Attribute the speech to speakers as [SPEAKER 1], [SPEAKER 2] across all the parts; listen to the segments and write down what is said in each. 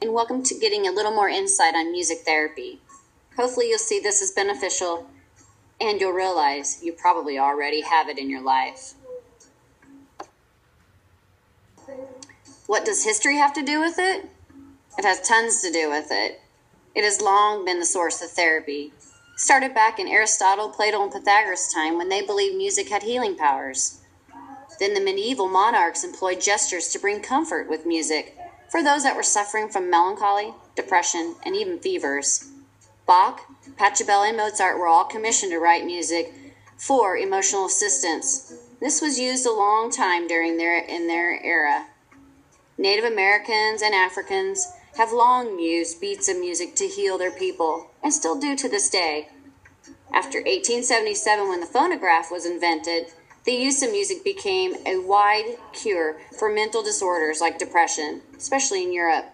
[SPEAKER 1] and welcome to getting a little more insight on music therapy. Hopefully you'll see this as beneficial and you'll realize you probably already have it in your life. What does history have to do with it? It has tons to do with it. It has long been the source of therapy. It started back in Aristotle, Plato, and Pythagoras' time when they believed music had healing powers. Then the medieval monarchs employed gestures to bring comfort with music for those that were suffering from melancholy, depression, and even fevers. Bach, Pachelbel, and Mozart were all commissioned to write music for emotional assistance. This was used a long time in their era. Native Americans and Africans have long used beats of music to heal their people, and still do to this day. After 1877, when the phonograph was invented, the use of music became a wide cure for mental disorders like depression, especially in Europe.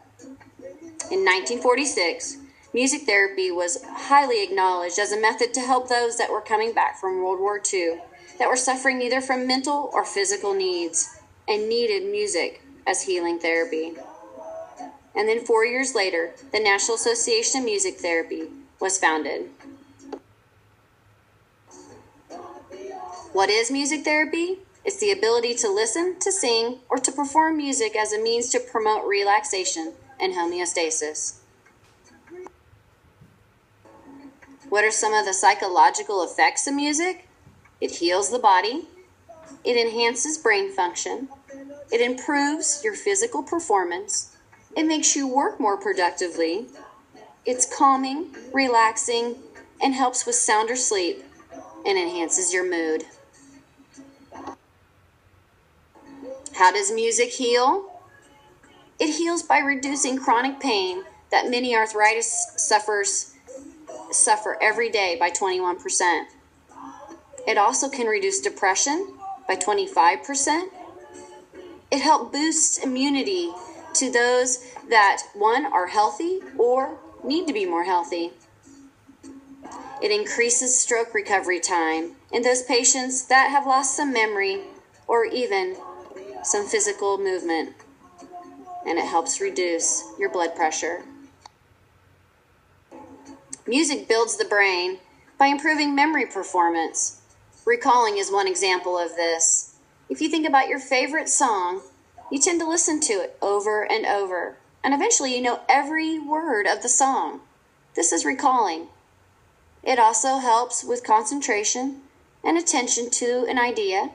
[SPEAKER 1] In 1946, music therapy was highly acknowledged as a method to help those that were coming back from World War II, that were suffering either from mental or physical needs, and needed music as healing therapy. And then 4 years later, the National Association of Music Therapy was founded. What is music therapy? It's the ability to listen, to sing, or to perform music as a means to promote relaxation and homeostasis. What are some of the psychological effects of music? It heals the body. It enhances brain function. It improves your physical performance. It makes you work more productively. It's calming, relaxing, and helps with sounder sleep, and enhances your mood. How does music heal? It heals by reducing chronic pain that many arthritis sufferers suffer every day by 21%. It also can reduce depression by 25%. It helps boost immunity to those that, one, are healthy or need to be more healthy. It increases stroke recovery time in those patients that have lost some memory or even some physical movement, and it helps reduce your blood pressure. Music builds the brain by improving memory performance. Recalling is one example of this. If you think about your favorite song, you tend to listen to it over and over, and eventually you know every word of the song. This is recalling. It also helps with concentration and attention to an idea,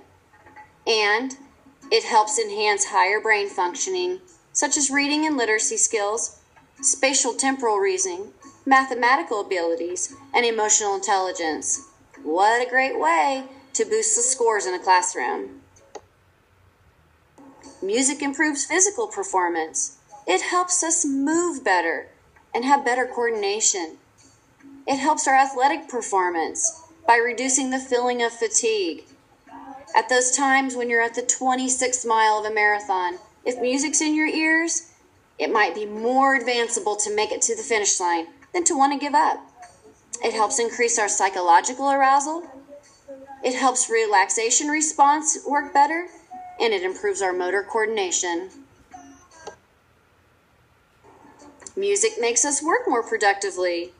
[SPEAKER 1] and it helps enhance higher brain functioning, such as reading and literacy skills, spatial temporal reasoning, mathematical abilities, and emotional intelligence. What a great way to boost the scores in a classroom. Music improves physical performance. It helps us move better and have better coordination. It helps our athletic performance by reducing the feeling of fatigue. At those times when you're at the 26th mile of a marathon, if music's in your ears, it might be more advanceable to make it to the finish line than to want to give up. It helps increase our psychological arousal. It helps relaxation response work better, and it improves our motor coordination. Music makes us work more productively.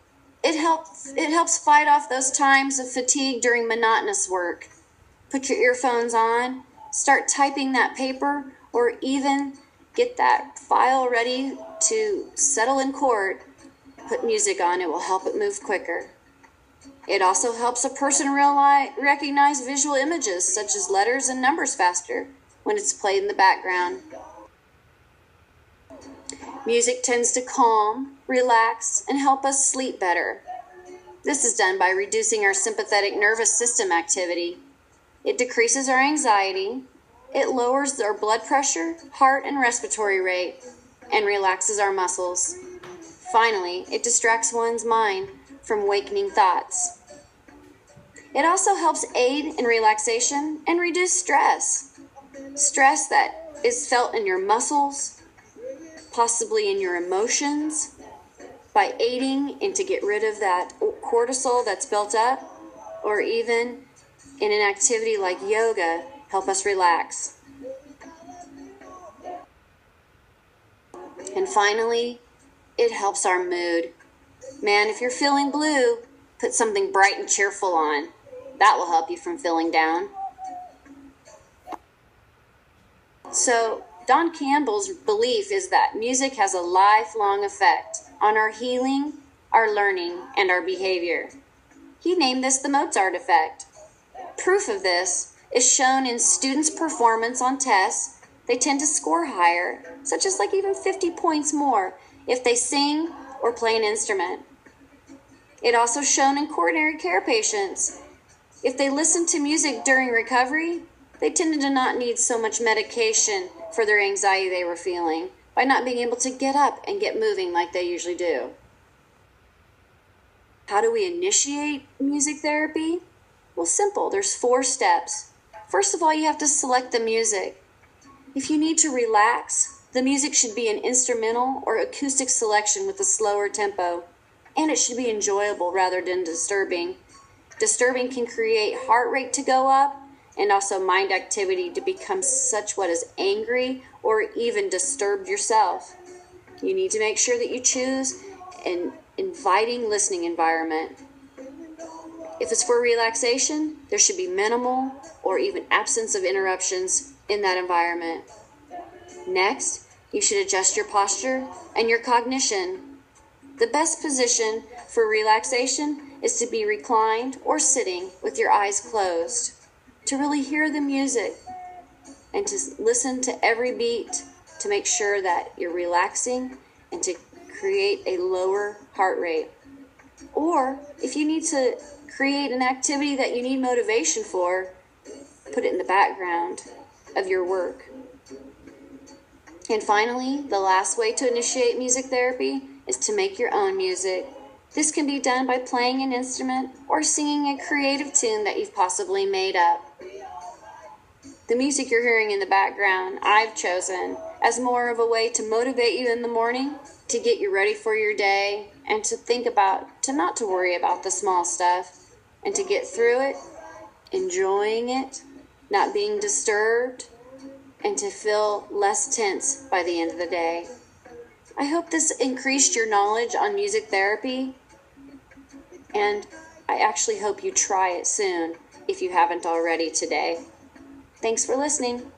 [SPEAKER 1] It helps fight off those times of fatigue during monotonous work. Put your earphones on, start typing that paper, or even get that file ready to settle in court. Put music on, it will help it move quicker. It also helps a person recognize visual images such as letters and numbers faster when it's played in the background. Music tends to calm, relax, and help us sleep better. This is done by reducing our sympathetic nervous system activity. It decreases our anxiety, it lowers our blood pressure, heart, and respiratory rate, and relaxes our muscles. Finally, it distracts one's mind from awakening thoughts. It also helps aid in relaxation and reduce stress. Stress that is felt in your muscles, possibly in your emotions, by aiding in to get rid of that cortisol that's built up, or even in an activity like yoga, help us relax. And finally, It helps our mood. Man, if you're feeling blue, put something bright and cheerful on. That will help you from feeling down. So, Don Campbell's belief is that music has a lifelong effect on our healing, our learning, and our behavior. He named this the Mozart effect. Proof of this is shown in students' performance on tests. They tend to score higher, such as like even 50 points more, if they sing or play an instrument. It also shown in coronary care patients. If they listen to music during recovery, they tended to not need so much medication for their anxiety they were feeling by not being able to get up and get moving like they usually do. How do we initiate music therapy? Well, simple. There's 4 steps. First of all, you have to select the music. If you need to relax, the music should be an instrumental or acoustic selection with a slower tempo, and it should be enjoyable rather than disturbing. Disturbing can create heart rate to go up and also mind activity to become such what is angry or even disturbed yourself. You need to make sure that you choose an inviting listening environment. If it's for relaxation, there should be minimal or even absence of interruptions in that environment. Next, you should adjust your posture and your cognition. The best position for relaxation is to be reclined or sitting with your eyes closed, to really hear the music and to listen to every beat to make sure that you're relaxing and to create a lower heart rate. Or if you need to create an activity that you need motivation for, put it in the background of your work. And finally, the last way to initiate music therapy is to make your own music. This can be done by playing an instrument or singing a creative tune that you've possibly made up. The music you're hearing in the background, I've chosen as more of a way to motivate you in the morning, to get you ready for your day, and to not to worry about the small stuff, and to get through it, enjoying it, not being disturbed, and to feel less tense by the end of the day. I hope this increased your knowledge on music therapy, and I actually hope you try it soon if you haven't already today. Thanks for listening.